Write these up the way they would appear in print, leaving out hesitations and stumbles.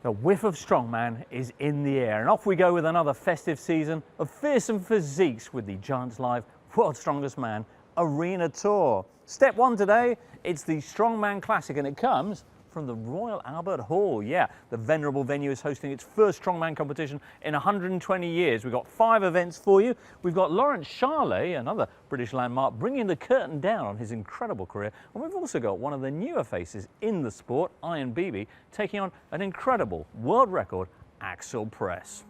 The whiff of strongman is in the air, and off we go with another festive season of fearsome physiques with the Giants Live World's Strongest Man Arena Tour. Step one today, it's the Strongman Classic, and it comes from the Royal Albert Hall. Yeah, the venerable venue is hosting its first strongman competition in 120 years. We've got 5 events for you. We've got Lawrence Charley, another British landmark, bringing the curtain down on his incredible career. And we've also got one of the newer faces in the sport, Biby, taking on an incredible world record axle press.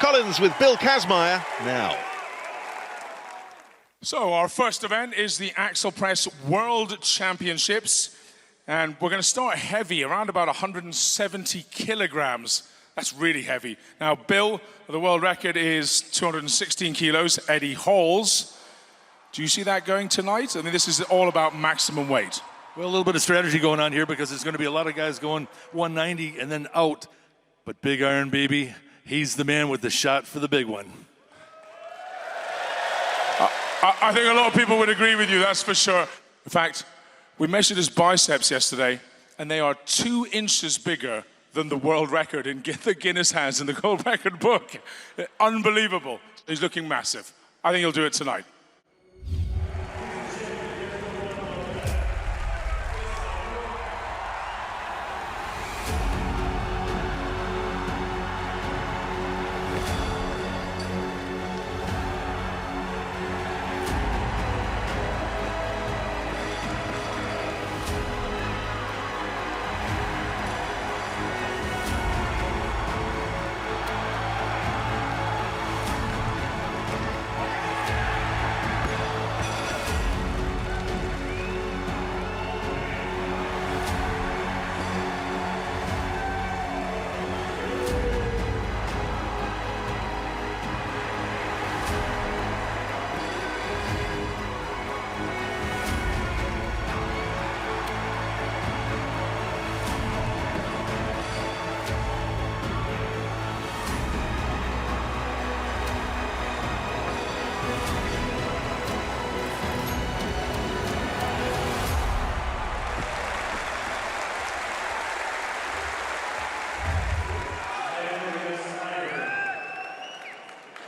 Collins with Bill Kazmaier now. So our first event is the Axle Press World Championships, and we're going to start heavy, around about 170 kilograms. That's really heavy. Now, Bill, the world record is 216 kilos. Eddie Halls. Do you see that going tonight? I mean, this is all about maximum weight. Well, a little bit of strategy going on here because there's going to be a lot of guys going 190 and then out. But Big Iron Biby, he's the man with the shot for the big one. I think a lot of people would agree with you, that's for sure. In fact, we measured his biceps yesterday, and they are 2 inches bigger than the world record in the Guinness has in the Gold Record book. Unbelievable. He's looking massive. I think he'll do it tonight.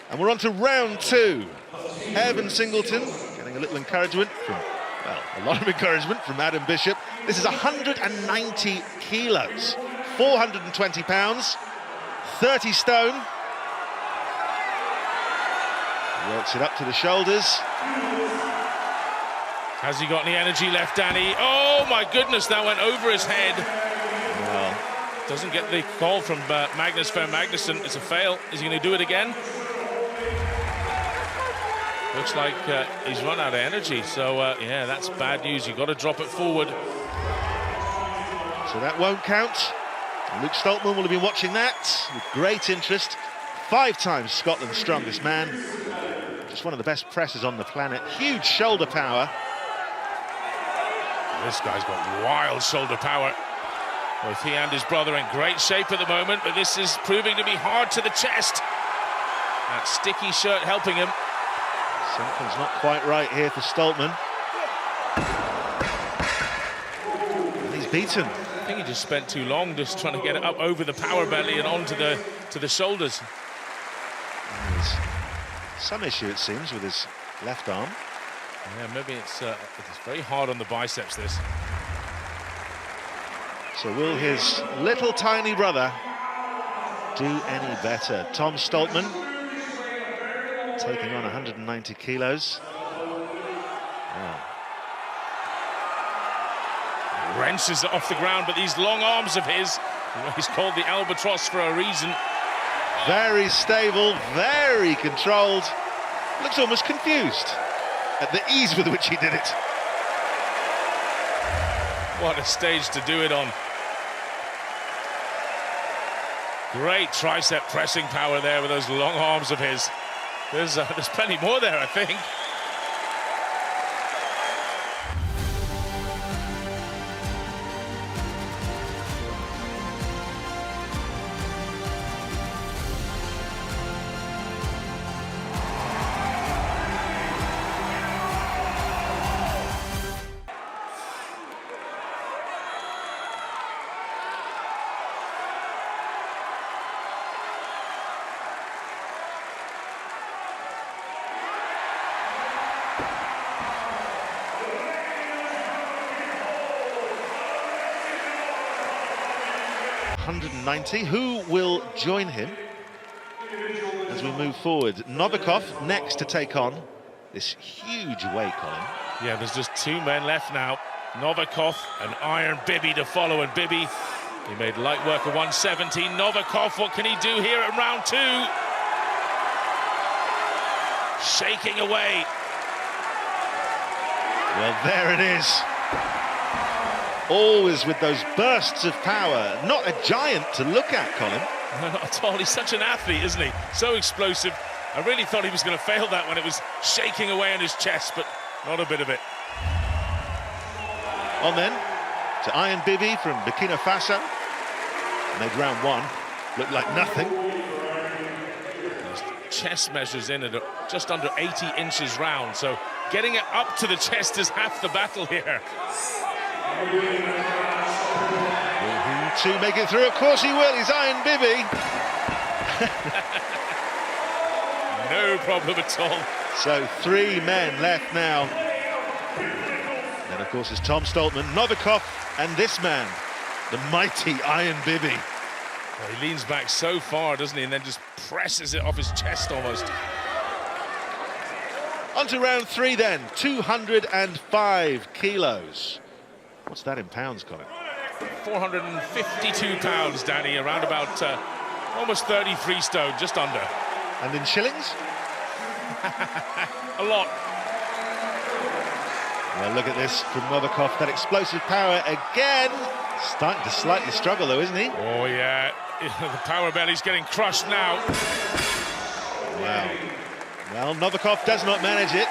And we're on to round 2. Evan Singleton getting a little encouragement from, well, a lot of encouragement from Adam Bishop. This is 190 kilos, 420 pounds, 30 stone. Works it up to the shoulders. Has he got any energy left, Danny? Oh my goodness, that went over his head. Well, doesn't get the call from Magnus Ver Magnusson. It's a fail. Is he going to do it again? Looks like he's run out of energy, so yeah, that's bad news. You've got to drop it forward. So that won't count. Luke Stoltman will have been watching that with great interest. 5 times Scotland's strongest man. Just one of the best pressers on the planet. Huge shoulder power. This guy's got wild shoulder power. Both he and his brother in great shape at the moment, but this is proving to be hard to the chest. That sticky shirt helping him. Something's not quite right here for Stoltman. And he's beaten. I think he just spent too long just trying to get it up over the power belly and onto the shoulders. There's some issue, it seems, with his left arm. Yeah, maybe it's very hard on the biceps, this. So will his little tiny brother do any better? Tom Stoltman taking on 190 kilos. Oh. Wrenches it off the ground, but these long arms of his, he's called the albatross for a reason. Very stable, very controlled. Looks almost confused at the ease with which he did it. What a stage to do it on. Great tricep pressing power there with those long arms of his. There's plenty more there, I think. .190. Who will join him as we move forward? Novikov next to take on this huge weight, Colin. Yeah, there's just 2 men left now. Novikov and Iron Biby to follow, and Biby, he made light work of 170. Novikov, what can he do here at round 2? Shaking away. Well, there it is. Always with those bursts of power. Not a giant to look at, Colin. No, not at all. He's such an athlete, isn't he? So explosive. I really thought he was going to fail that when it was shaking away in his chest, but not a bit of it. On then to Iron Biby from Burkina Faso. Made round 1 look like nothing. His chest measures in at just under 80 inches round, so getting it up to the chest is half the battle here. Will he too make it through? Of course he will. He's Iron Biby. No problem at all. So 3 men left now. And of course, it's Tom Stoltman, Novikov, and this man, the mighty Iron Biby. Well, he leans back so far, doesn't he, and then just presses it off his chest almost. On to round 3 then, 205 kilos. What's that in pounds, Colin? 452 pounds, Danny, around about almost 33 stone, just under. And in shillings? A lot. Well, look at this from Novikov, that explosive power again. Starting to slightly struggle though, isn't he? Oh yeah, the power belly's getting crushed now. Wow. Well, Novikov does not manage it.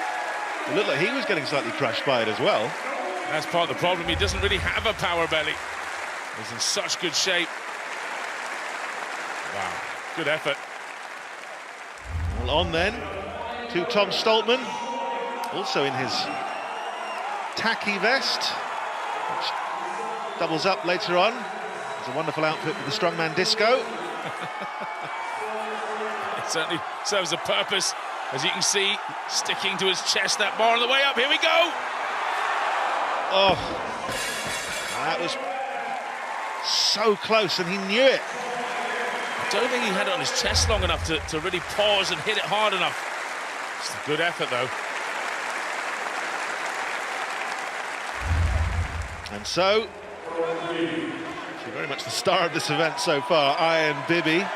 It looked like he was getting slightly crushed by it as well. That's part of the problem. He doesn't really have a power belly. He's in such good shape. Wow, good effort. Well, on then to Tom Stoltman, also in his tacky vest, which doubles up later on. It's a wonderful outfit with the Strongman disco. It certainly serves a purpose, as you can see, sticking to his chest, that bar on the way up. Here we go! Oh, that was so close, and he knew it. I don't think he had it on his chest long enough to really pause and hit it hard enough. It's a good effort, though. And so, very much the star of this event so far, Iron Biby.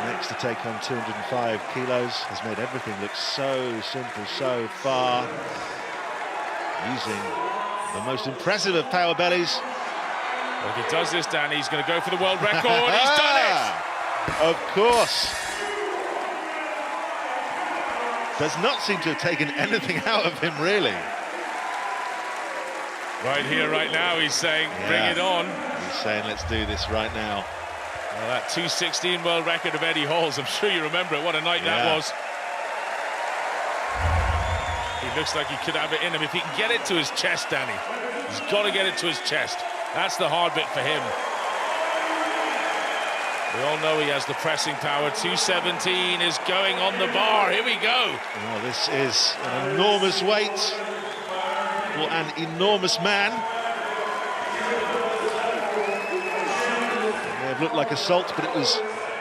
Next to take on 205 kilos, has made everything look so simple so far. Using the most impressive of power bellies. Well, if he does this, Danny, he's going to go for the world record. He's done it! Of course. Does not seem to have taken anything out of him, really. Right here, right now, he's saying, bring it on. He's saying, let's do this right now. Well, that 2:16 world record of Eddie Hall's, I'm sure you remember it. What a night that was. He looks like he could have it in him if he can get it to his chest, Danny. He's got to get it to his chest. That's the hard bit for him. We all know he has the pressing power. 217 is going on the bar. Here we go. Well, this is an enormous weight for an enormous man. It may have looked like assault, but it was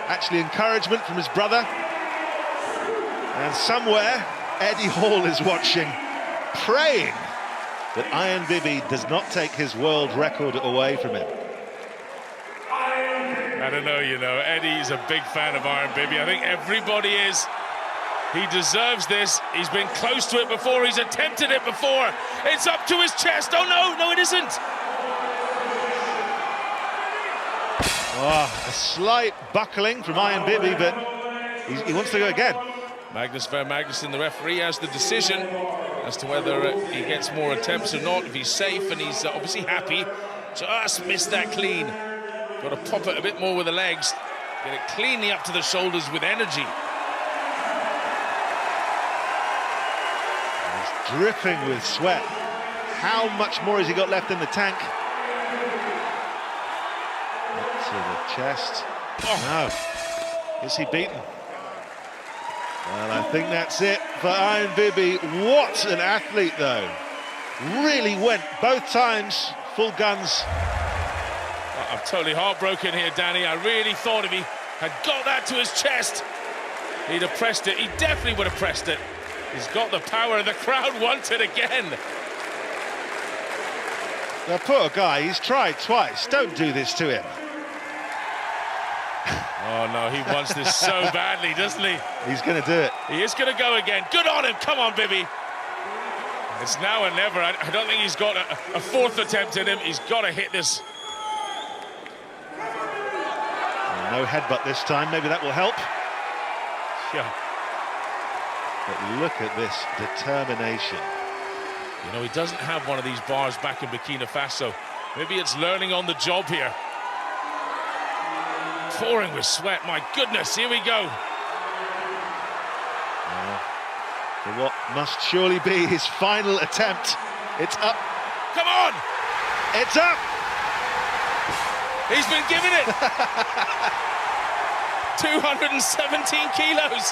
actually encouragement from his brother. And somewhere, Eddie Hall is watching, praying that Iron Biby does not take his world record away from him. I don't know, you know, Eddie's a big fan of Iron Biby. I think everybody is. He deserves this. He's been close to it before. He's attempted it before. It's up to his chest. Oh, no, it isn't. Oh, a slight buckling from Iron Biby, but he wants to go again. Magnus Ver Magnusson, the referee, has the decision as to whether he gets more attempts or not. If he's safe, and he's obviously happy. Just missed that clean. Got to pop it a bit more with the legs. Get it cleanly up to the shoulders with energy. He's dripping with sweat. How much more has he got left in the tank? Up to the chest. Oh. No. Is he beaten? Well, I think that's it for Iron Biby. What an athlete, though. Really went both times, full guns. I'm totally heartbroken here, Danny. I really thought if he had got that to his chest, he'd have pressed it. He definitely would have pressed it. He's got the power. The crowd wants it again. The poor guy, he's tried twice. Don't do this to him. Oh, no, he wants this so badly, doesn't he? He's going to do it. He is going to go again. Good on him. Come on, Biby. It's now or never. I don't think he's got a fourth attempt in him. He's got to hit this. No headbutt this time. Maybe that will help. Yeah. But look at this determination. You know, he doesn't have one of these bars back in Burkina Faso. Maybe it's learning on the job here. Pouring with sweat, my goodness, here we go. For what must surely be his final attempt. It's up. Come on! It's up! He's been given it! 217 kilos.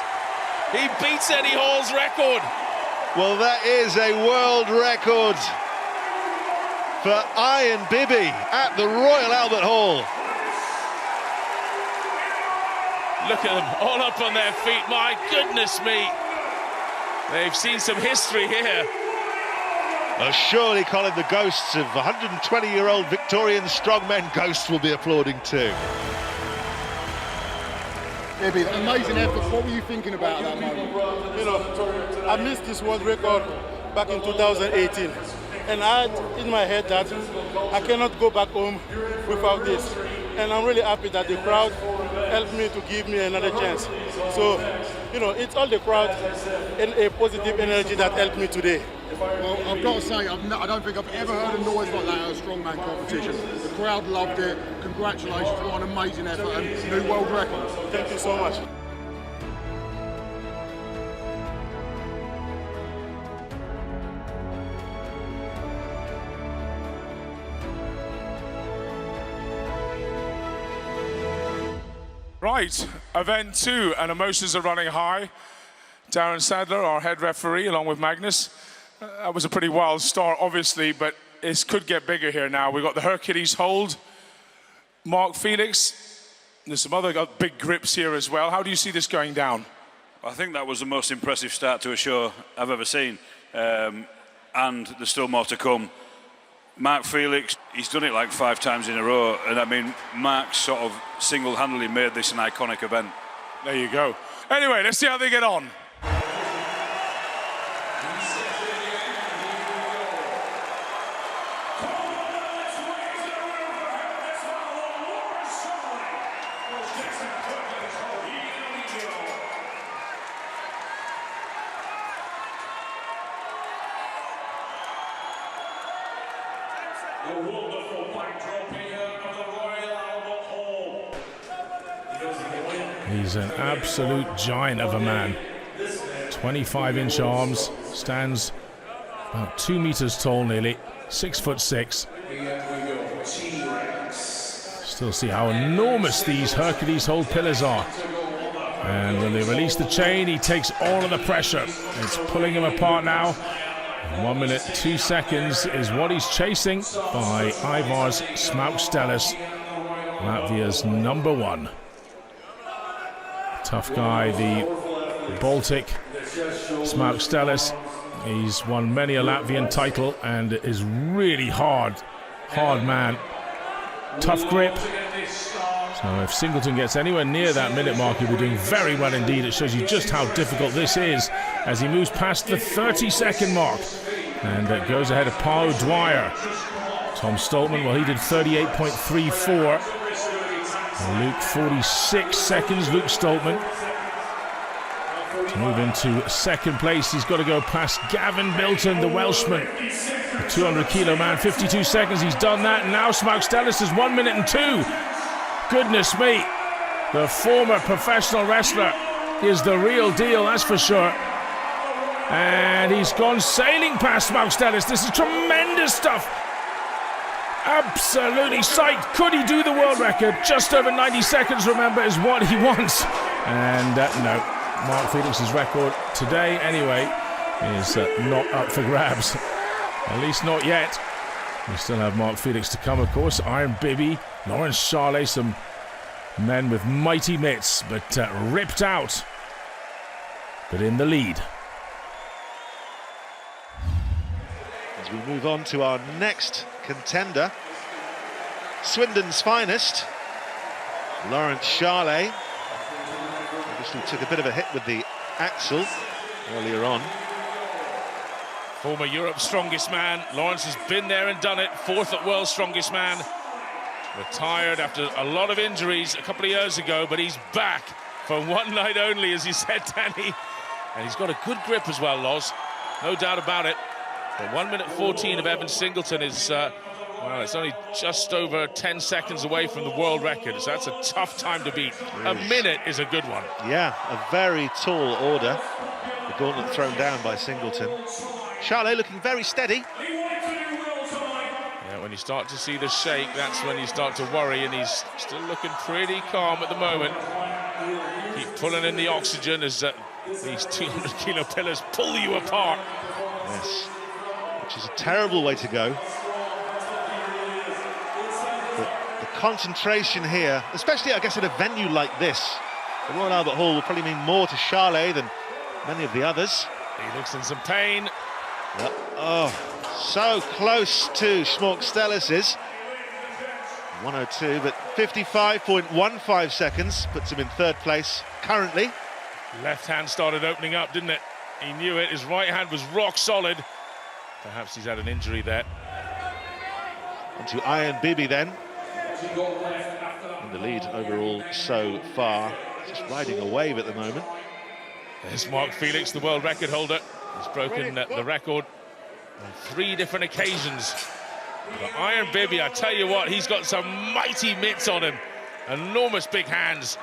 He beats Eddie Hall's record. Well, that is a world record for Iron Biby at the Royal Albert Hall. Look at them, all up on their feet. My goodness me. They've seen some history here. Well, surely, Colin, the ghosts of 120-year-old Victorian strongmen ghosts will be applauding too. Biby, amazing effort. What were you thinking about that moment? You know, I missed this world record back in 2018. And I had in my head that I cannot go back home without this. And I'm really happy that the crowd helped me to give me another chance. So, you know, it's all the crowd and a positive energy that helped me today. Well, I've got to say, I don't think I've ever heard a noise like that at a strongman competition. The crowd loved it. Congratulations, what an amazing effort and new world record. Thank you so much. Right, event 2, and emotions are running high. Darren Sadler, our head referee, along with Magnus. That was a pretty wild start, obviously, but it could get bigger here now. We've got the Hercules hold. Mark FELIX, there's some other big grips here as well. How do you see this going down? I think that was the most impressive start to a show I've ever seen. And there's still more to come. Mark FELIX, he's done it like 5 times in a row, and I mean, Mark sort of single-handedly made this an iconic event. There you go. Anyway, let's see how they get on. He's an absolute giant of a man. 25-inch arms, stands about 2 meters tall nearly, 6'6". Still see how enormous these Hercules hold pillars are. And when they release the chain, he takes all of the pressure. It's pulling him apart now. 1 minute 2 seconds is what he's chasing by Aivars Smaukstelis, Latvia's #1. Tough guy, the Baltic Smaukstelis. He's won many a Latvian title and is really hard man. Tough grip. So if Singleton gets anywhere near that minute mark, he'll be doing very well indeed. It shows you just how difficult this is as he moves past the 30-second mark. And it goes ahead of Pau Dwyer. Tom Stoltman, well, he did 38.34. Luke, 46 seconds, Luke Stoltman. To move into second place, he's got to go past Gavin Bilton, the Welshman. The 200-kilo man, 52 seconds, he's done that. And now Smaukstelis is 1 minute and 2. Goodness me, the former professional wrestler is the real deal, that's for sure. And he's gone sailing past Smaukstelis. This is tremendous stuff. Absolutely psyched. Could he do the world record? Just over 90 seconds, remember, is what he wants. And no, Mark FELIX's record today, anyway, is not up for grabs. At least not yet. We still have Mark FELIX to come, of course. Iron Biby, Lawrence Charlet, some men with mighty mitts, but ripped out, but in the lead. As we move on to our next contender, Swindon's finest, Lawrence Charlet. Obviously took a bit of a hit with the axle earlier on. Former Europe's strongest man. Lawrence has been there and done it. 4th at World's Strongest Man. Retired after a lot of injuries a couple of years ago, but he's back for one night only, as you said, Danny. And he's got a good grip as well, Loz. No doubt about it. But 1 minute 14 of Evan Singleton is, well, it's only just over 10 seconds away from the world record. So that's a tough time to beat. A minute is a good one. Yeah, a very tall order. The gauntlet thrown down by Singleton. Charlet looking very steady. Yeah, when you start to see the shake, that's when you start to worry, and he's still looking pretty calm at the moment. Keep pulling in the oxygen as these 200-kilo pillars pull you apart. Yes, which is a terrible way to go. But the concentration here, especially, I guess, at a venue like this, the Royal Albert Hall will probably mean more to Charlet than many of the others. He looks in some pain. Yep. Oh, so close to Smaukstelis's 102, but 55.15 seconds puts him in 3rd place currently. Left hand started opening up, didn't it? He knew it. His right hand was rock solid. Perhaps he's had an injury there. On to Iron Biby then. In the lead overall so far. Just riding a wave at the moment. There's Mark FELIX, the world record holder. He's broken the record on 3 different occasions. But Iron Biby, I tell you what, he's got some mighty mitts on him. Enormous big hands.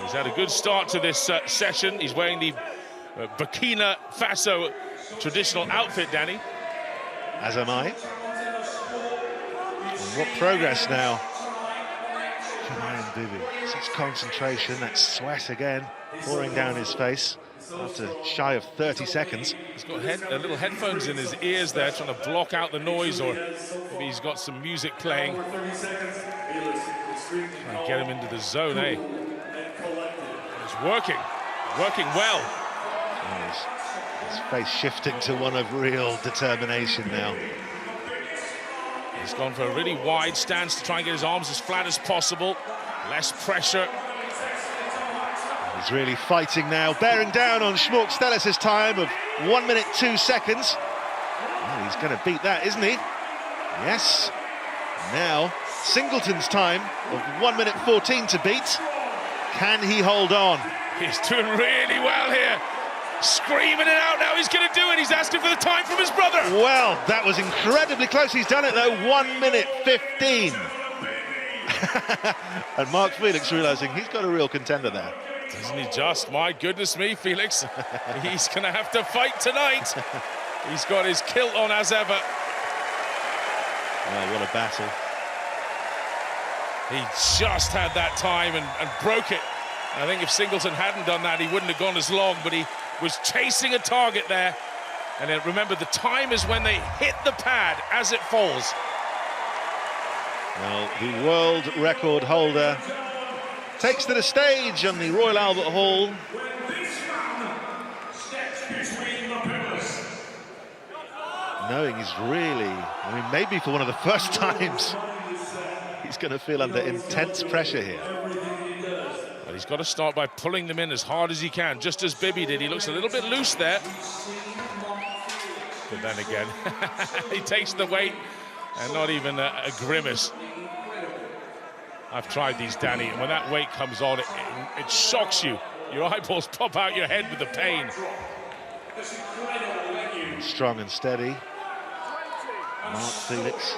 He's had a good start to this session. He's wearing the Burkina Faso traditional outfit, Danny. As am I. And what progress now from Iron Biby. Such concentration, that sweat again pouring down his face after shy of 30 seconds. He's got little headphones in his ears there, trying to block out the noise, or maybe he's got some music playing. Trying to get him into the zone, eh? It's working well. His face shifting to one of real determination now. He's gone for a really wide stance to try and get his arms as flat as possible. Less pressure. He's really fighting now, bearing down on Smaukstelis' time of 1 minute 2 seconds. Well, he's going to beat that, isn't he? Yes. Now, Singleton's time of 1 minute 14 to beat. Can he hold on? He's doing really well here. Screaming it out now, he's going to do it. He's asking for the time from his brother. Well, that was incredibly close. He's done it, though, 1 minute 15. And Mark FELIX realising he's got a real contender there. Doesn't he just? My goodness me, Felix. He's going to have to fight tonight. He's got his kilt on as ever. Oh, what a battle. He just had that time and broke it. I think if Singleton hadn't done that, he wouldn't have gone as long, but he was chasing a target there. And then remember, the time is when they hit the pad as it falls. Well, the world record holder takes to the stage on the Royal Albert Hall. Knowing he's really, I mean, maybe for one of the first times, he's going to feel under intense pressure here. Well, he's got to start by pulling them in as hard as he can, just as Biby did. He looks a little bit loose there. But then again, he takes the weight and not even a grimace. I've tried these, Danny, and when that weight comes on, it shocks you. Your eyeballs pop out your head with the pain. Strong and steady. Mark FELIX.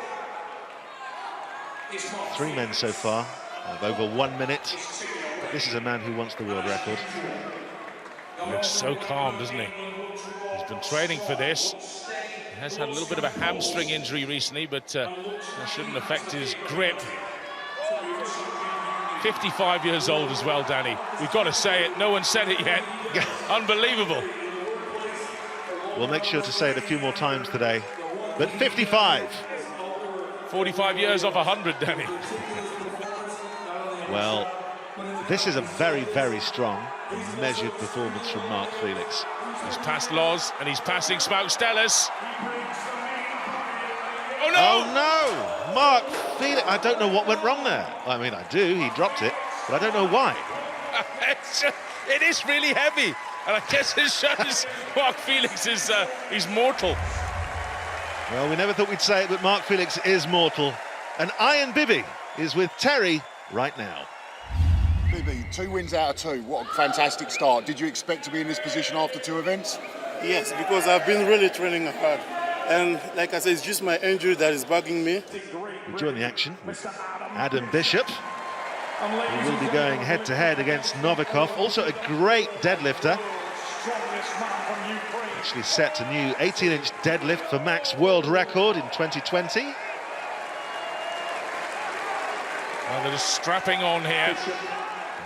3 men so far, of over 1 minute. But this is a man who wants the world record. He looks so calm, doesn't he? He's been training for this. He has had a little bit of a hamstring injury recently, but that shouldn't affect his grip. 55 years old as well, Danny. We've got to say it. No one said it yet. Unbelievable. We'll make sure to say it a few more times today. But 55. 45 years off 100, Danny. Well, this is a very, very strong and measured performance from Mark FELIX. He's passed Loz and he's passing Smout Stellis. Oh no! Oh no! Mark FELIX, I don't know what went wrong there. I mean, I do, he dropped it, but I don't know why. It is really heavy, and I guess it shows Mark FELIX is he's mortal. Well, we never thought we'd say it, but Mark FELIX is mortal. And Ian Biby is with Terry right now. Biby, 2 wins out of 2. What a fantastic start. Did you expect to be in this position after 2 events? Yes, because I've been really training hard. And like I said, it's just my injury that is bugging me. We join the action with Adam Bishop, who will be going head-to-head against NOVIKOV. Also a great deadlifter. Actually set a new 18-inch deadlift for Mac's world record in 2020. Well, they're just strapping on here.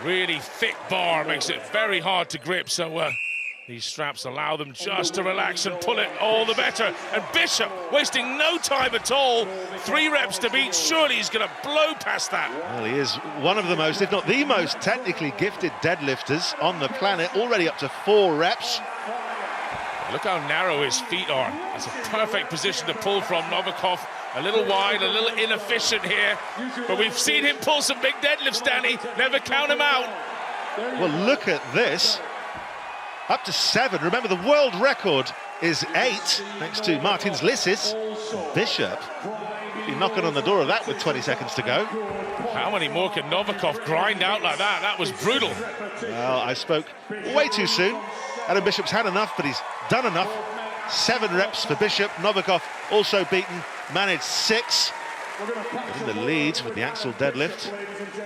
Really thick bar makes it very hard to grip, so these straps allow them just to relax and pull it all the better. And Bishop wasting no time at all. 3 reps to beat. Surely he's going to blow past that. Well, he is one of the most, if not the most, technically gifted deadlifters on the planet. Already up to 4 reps. Look how narrow his feet are. It's a perfect position to pull from. NOVIKOV a little wide, a little inefficient here. But we've seen him pull some big deadlifts, Danny. Never count him out. Well, look at this. Up to 7. Remember, the world record is 8, next to Martins Lissis. Bishop, you're knocking on the door of that with 20 seconds to go. How many more can NOVIKOV grind out like that? That was brutal. Well, I spoke way too soon. Adam Bishop's had enough, but he's done enough. 7 reps for Bishop. NOVIKOV also beaten, managed 6. But in the lead with the axle deadlift.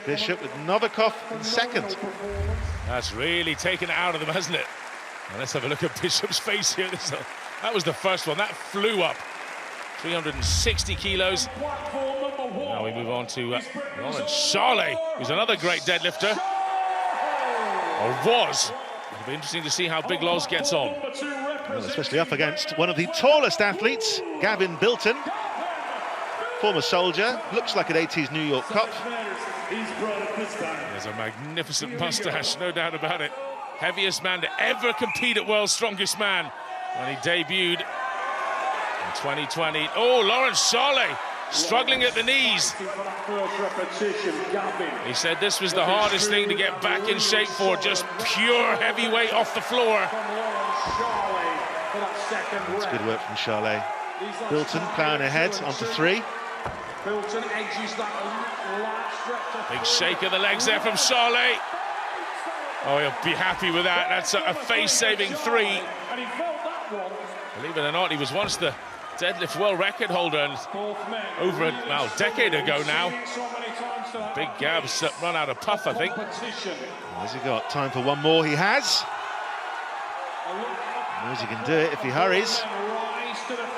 Bishop with NOVIKOV in second. That's really taken it out of them, hasn't it? Now let's have a look at Bishop's face here. That was the first one. That flew up. 360 kilos. Now we move on to Lawrence Charlet, who's another great deadlifter. Or was. It'll be interesting to see how Big Loz gets on. Well, especially up against one of the tallest athletes, Gavin Bilton. Former soldier, looks like an 80s New York cop. There's a magnificent mustache, no doubt about it. Heaviest man to ever compete at World's Strongest Man when he debuted in 2020. Oh, Lawrence Charlet struggling at the knees. He said this was the hardest thing to get back in shape for, just pure heavyweight off the floor. That's good work from Charlet. Bilton ploughing ahead onto 3. Big shake of the legs there from Charlet. Oh, he'll be happy with that. That's a face-saving 3. Believe it or not, he was once the deadlift world record holder, and over a decade ago now. Big Gab's run out of puff, I think. Has he got time for one more? He has. Knows he can do it if he hurries.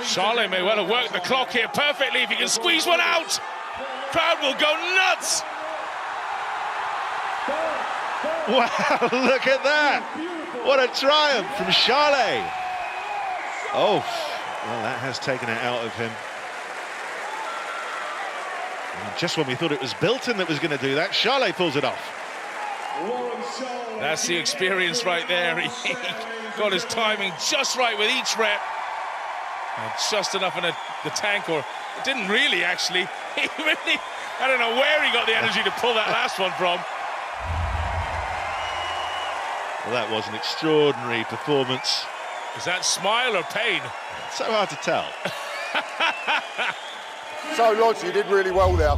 Charlie may well have worked the clock here perfectly if he can squeeze one out. Crowd will go nuts. Wow, look at that. What a triumph from Charlie. Oh, well, that has taken it out of him. And just when we thought it was Bilton that was going to do that, Charlie pulls it off. That's the experience right there. He got his timing just right with each rep. And just enough in the tank, or it didn't really, actually. He really, I don't know where he got the energy to pull that last one from. Well, that was an extraordinary performance. Is that smile or pain? So hard to tell. So, Lods, you did really well there.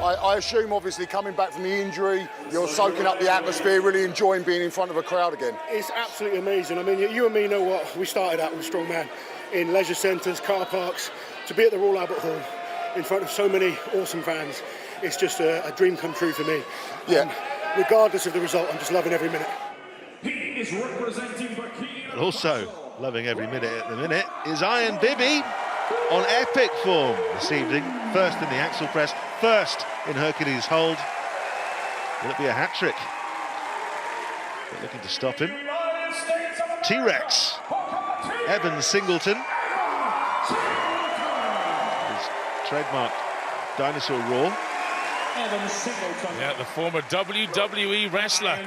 I assume, obviously, coming back from the injury, you're soaking up the atmosphere, really enjoying being in front of a crowd again. It's absolutely amazing. I mean, you and me know what we started at with Strongman, in leisure centres, car parks. To be at the Royal Albert Hall in front of so many awesome fans, it's just a dream come true for me. Yeah. And regardless of the result, I'm just loving every minute. He is representing Burkina. But also loving every minute at the minute is Biby on epic form this evening. First in the axle press, first in Hercules hold. Will it be a hat-trick? But looking to stop him. T-Rex, Evan Singleton. His trademark dinosaur roar. Evan Singleton. Yeah, the former WWE wrestler.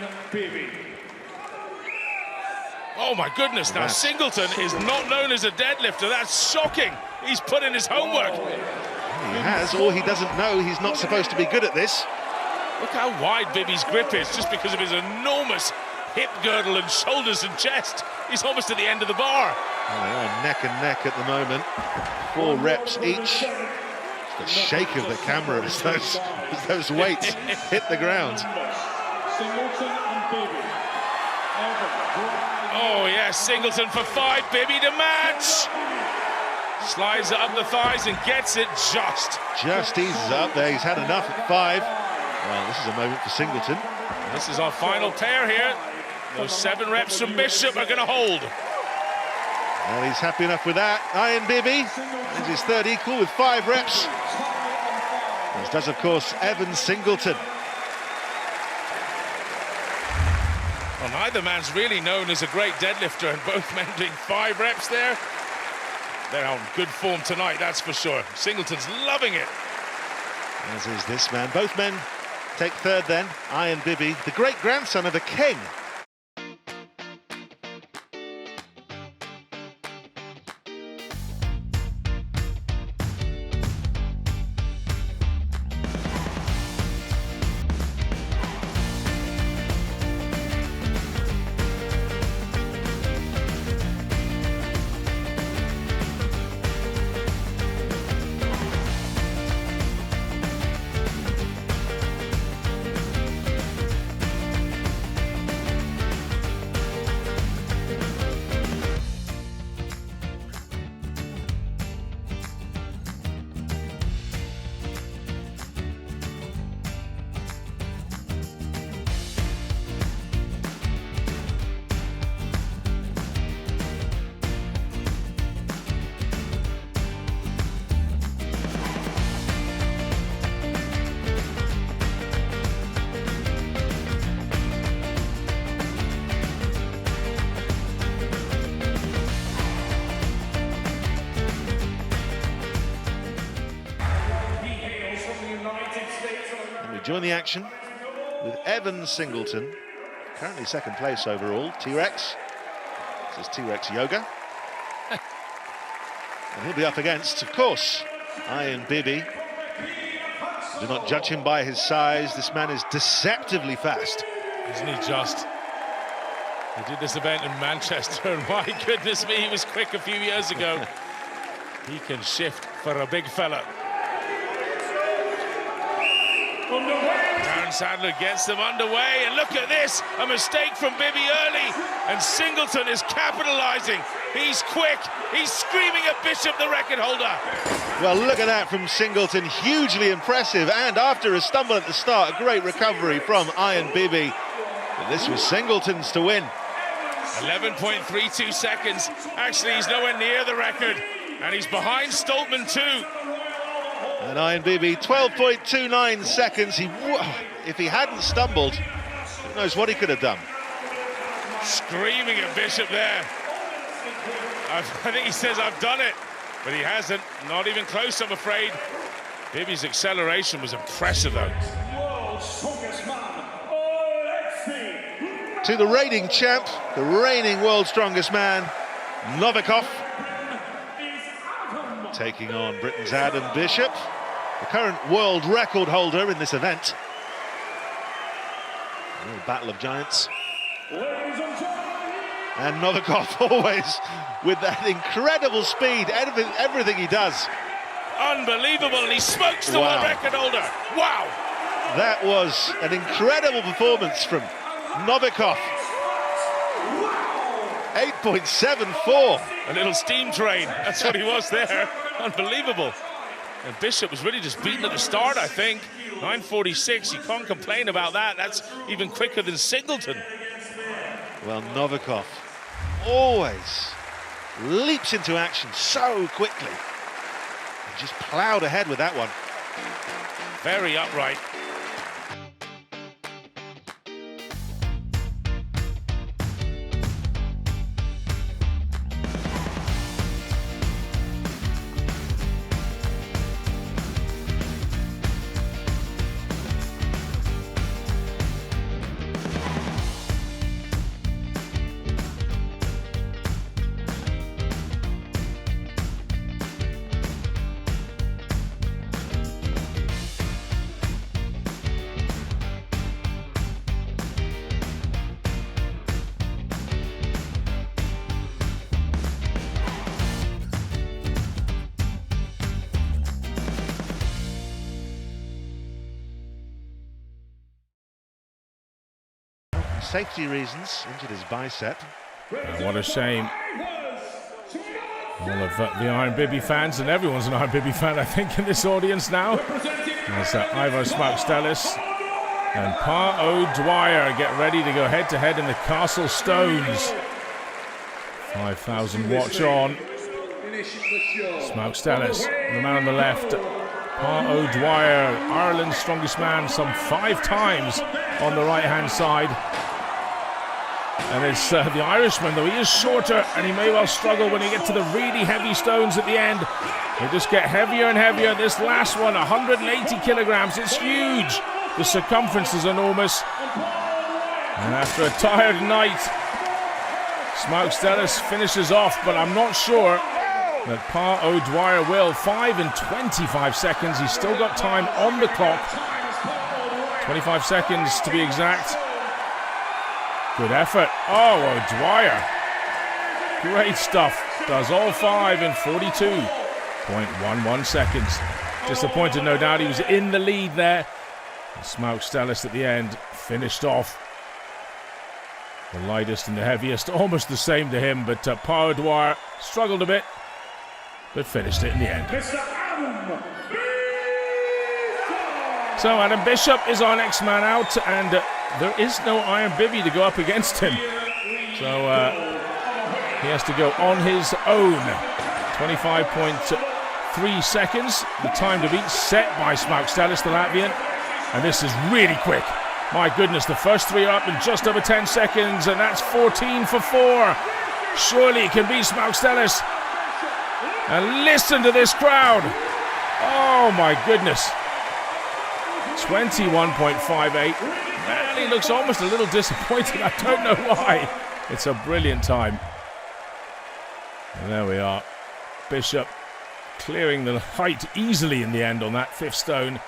Oh my goodness, now Singleton is not known as a deadlifter. That's shocking. He's put in his homework. He has, or he doesn't know he's not supposed to be good at this. Look how wide Biby's grip is, just because of his enormous hip girdle and shoulders and chest. He's almost at the end of the bar. Well, they are neck and neck at the moment. 4 reps each. The shake of the camera as those weights hit the ground. Singleton and Biby. Oh yes, Singleton for 5, Biby to match. Slides it up the thighs and gets it just. Just eases up there, he's had enough at 5. Well, this is a moment for Singleton. This is our final pair here. Those 7 reps from Bishop are going to hold. Well, he's happy enough with that. Biby is his 3rd equal with 5 reps. As does, of course, Evan Singleton. Well, neither man's really known as a great deadlifter, and both men doing 5 reps there. They're on good form tonight, that's for sure. Singleton's loving it. As is this man. Both men take 3rd then. Biby, the great-grandson of a king. Join the action with Evan Singleton, currently 2nd place overall. T-Rex, this is T-Rex Yoga. And he'll be up against, of course, Biby. Do not judge him by his size. This man is deceptively fast. Isn't he just? He did this event in Manchester, and my goodness me, he was quick a few years ago. He can shift for a big fella. Darren Sadler gets them underway, and look at this, a mistake from Biby early, and Singleton is capitalising. He's quick, he's screaming at Bishop, the record holder. Well, look at that from Singleton, hugely impressive, and after a stumble at the start, a great recovery from Iron Biby. But this was Singleton's to win. 11.32 seconds. Actually, he's nowhere near the record, and he's behind Stoltman too. And Iron Biby, 12.29 seconds. If he hadn't stumbled, who knows what he could have done. Screaming at Bishop there. I think he says, I've done it, but he hasn't. Not even close, I'm afraid. Biby's acceleration was impressive, though. World's strongest man, Oleksii. To the reigning champ, the reigning world's strongest man, NOVIKOV, taking on Britain's Adam Bishop, the current world record holder in this event. A real battle of giants. And NOVIKOV always with that incredible speed, everything he does. Unbelievable, and he smokes the world record holder. Wow! That was an incredible performance from NOVIKOV. 8.74. A little steam train, that's what he was there. Unbelievable. And Bishop was really just beaten at the start, I think. 9.46, you can't complain about that. That's even quicker than Singleton. Well, NOVIKOV always leaps into action so quickly. And just ploughed ahead with that one. Very upright. Safety reasons, injured his bicep. What a shame. All of the Iron Biby fans, and everyone's an Iron Biby fan, I think, in this audience now. There's Ivo Smaukstelis and Pa O'Dwyer get ready to go head-to-head in the Castle Stones. 5,000 watch on. Smaukstelis, the man on the left. Pa O'Dwyer, Ireland's strongest man, some 5 times on the right-hand side. And it's the Irishman, though he is shorter, and he may well struggle when he gets to the really heavy stones at the end. They just get heavier and heavier. This last one, 180 kilograms, it's huge. The circumference is enormous. And after a tired night, Smaukstelis finishes off, but I'm not sure that Pa O'Dwyer will. 5 and 25 seconds. He's still got time on the clock. 25 seconds to be exact. Good effort. Oh, O'Dwyer. Great stuff. Does all 5 in 42.11 seconds. Disappointed, no doubt. He was in the lead there. Smaukstelis at the end finished off. The lightest and the heaviest, almost the same to him, but Pa O'Dwyer struggled a bit, but finished it in the end. So Adam Bishop is our next man out, and there is no Iron Biby to go up against him. So he has to go on his own. 25.3 seconds, the time to beat, set by Smaukstelis, the Latvian. And this is really quick. My goodness, the first 3 are up in just over 10 seconds, and that's 14 for 4. Surely it can be Smaukstelis. And listen to this crowd. Oh my goodness. 21.58. Man, he looks almost a little disappointed. I don't know why. It's a brilliant time. And there we are. Bishop clearing the height easily in the end on that 5th stone.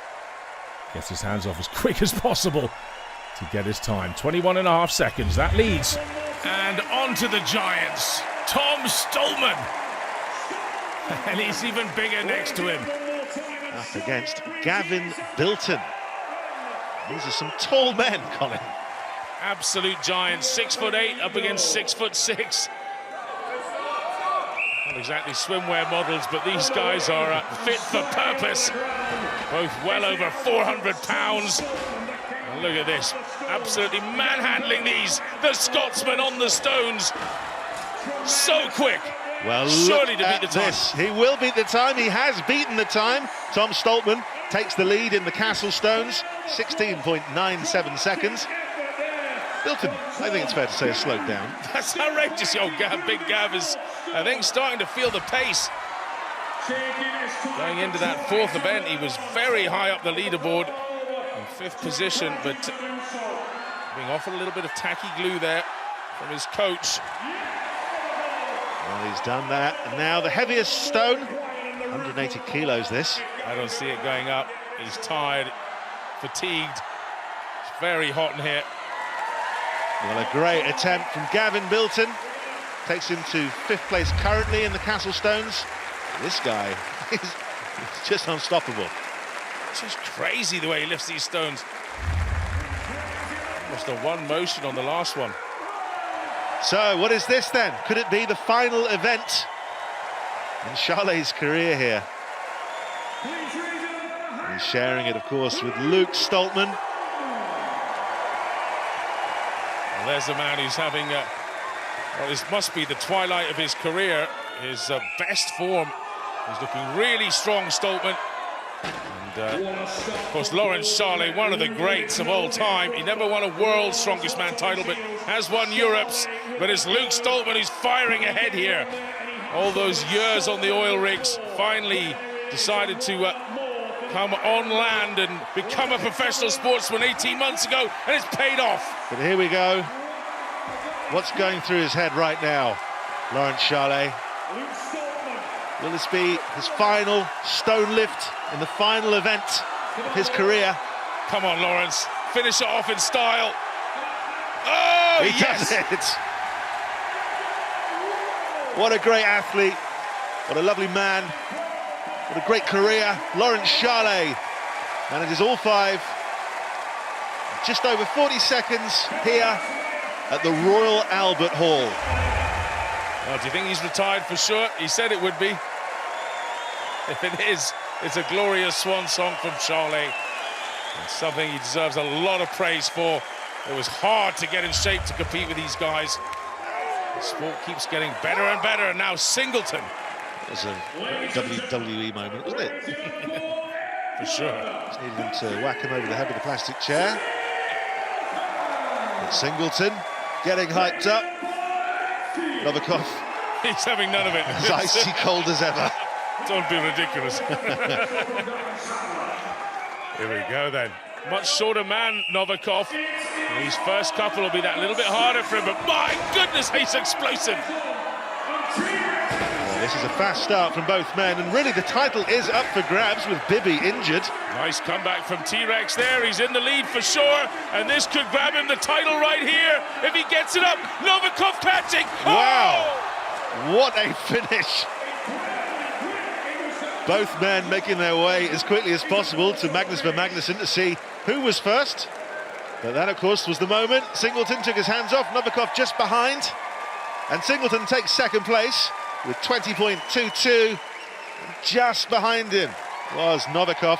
Gets his hands off as quick as possible to get his time. 21.5 seconds. That leads. And on to the Giants. Tom Stoltman. And he's even bigger next to him. Up against Gavin Bilton. These are some tall men, Colin. Absolute giants, 6'8" up against 6'6". Not exactly swimwear models, but these guys are fit for purpose. Both well over 400 pounds. And look at this, absolutely manhandling these. The Scotsman on the stones. So quick. Well, surely look to beat the time. This. He will beat the time. He has beaten the time. Tom Stoltman takes the lead in the Castle Stones, 16.97 seconds. Bilton, I think it's fair to say, has slowed down. That's outrageous. Oh, Big Gav is, I think, starting to feel the pace. Going into that fourth event, he was very high up the leaderboard, in fifth position, but being offered a little bit of tacky glue there from his coach. Well, he's done that, and now the heaviest stone, 180 kilos this. I don't see it going up. He's tired, fatigued. It's very hot in here. Well, a great attempt from Gavin Bilton. Takes him to fifth place currently in the Castle Stones. This guy is just unstoppable. It's just crazy the way he lifts these stones. Almost a one motion on the last one. So, what is this then? Could it be the final event in Charlot's career here? He's sharing it, of course, with Luke Stoltman. Well, there's a man who's having, well, this must be the twilight of his career, his best form. He's looking really strong, Stoltman. And, of course, Laurence Charlet, one of the greats of all time. He never won a World's Strongest Man title, but has won Europe's. But it's Luke Stoltman who's firing ahead here. All those years on the oil rigs, finally decided to come on land and become a professional sportsman 18 months ago, and it's paid off. But here we go. What's going through his head right now, Laurence Charlet? Will this be his final stone lift in the final event of his career? Come on, Laurence, finish it off in style. Oh, he yes! does it. What a great athlete. What a lovely man. What a great career. Laurence Charlet manages all five. Just over 40 seconds here at the Royal Albert Hall. Well, do you think he's retired for sure? He said it would be. If it is, it's a glorious swan song from Charlet. And something he deserves a lot of praise for. It was hard to get in shape to compete with these guys. The sport keeps getting better and better, and now Singleton. It was a WWE moment, wasn't it? For sure. Just needed him to whack him over the head with a plastic chair. But Singleton getting hyped up. Novikov. He's having none of it. As icy cold as ever. Don't be ridiculous. Here we go then. Much shorter man, Novikov. His first couple will be that little bit harder for him, but my goodness, he's explosive. Well, this is a fast start from both men, and really the title is up for grabs with Biby injured. Nice comeback from T-Rex there. He's in the lead for sure, and this could grab him the title right here if he gets it up. Novikov catching. Wow! Oh! What a finish! Both men making their way as quickly as possible to Magnus Ver Magnusson to see who was first. But that, of course, was the moment. Singleton took his hands off, Novikov just behind. And Singleton takes second place with 20.22. Just behind him was Novikov.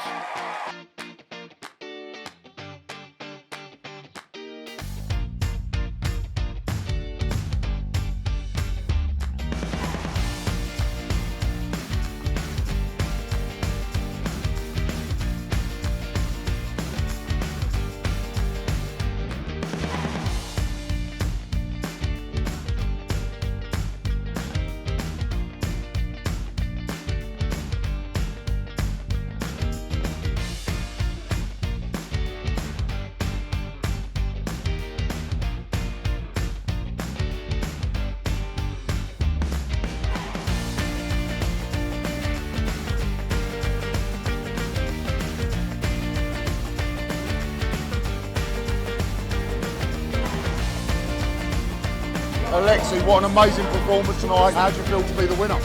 Oleksii, what an amazing performance tonight. How do you feel to be the winner?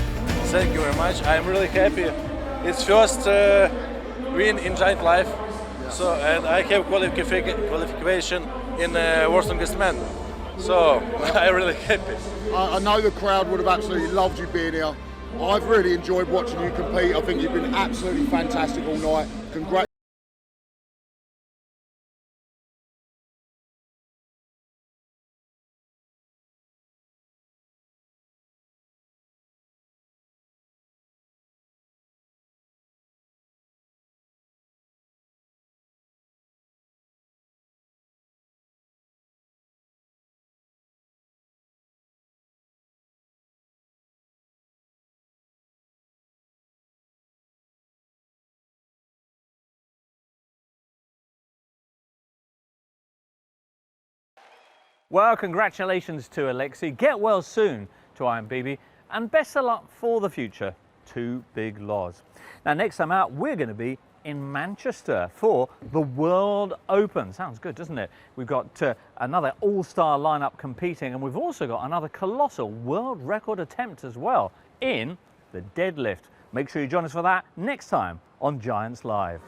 Thank you very much. I'm really happy. It's first win in Giant Life. So, and I have qualification in World's Strongest Man. So I'm really happy. I know the crowd would have absolutely loved you being here. I've really enjoyed watching you compete. I think you've been absolutely fantastic all night. Congratulations. Well, congratulations to Oleksii. Get well soon to Biby, and best of luck for the future to Big Loz. Now, next time out, we're going to be in Manchester for the World Open. Sounds good, doesn't it? We've got another all-star lineup competing, and we've also got another colossal world record attempt as well in the deadlift. Make sure you join us for that next time on Giants Live.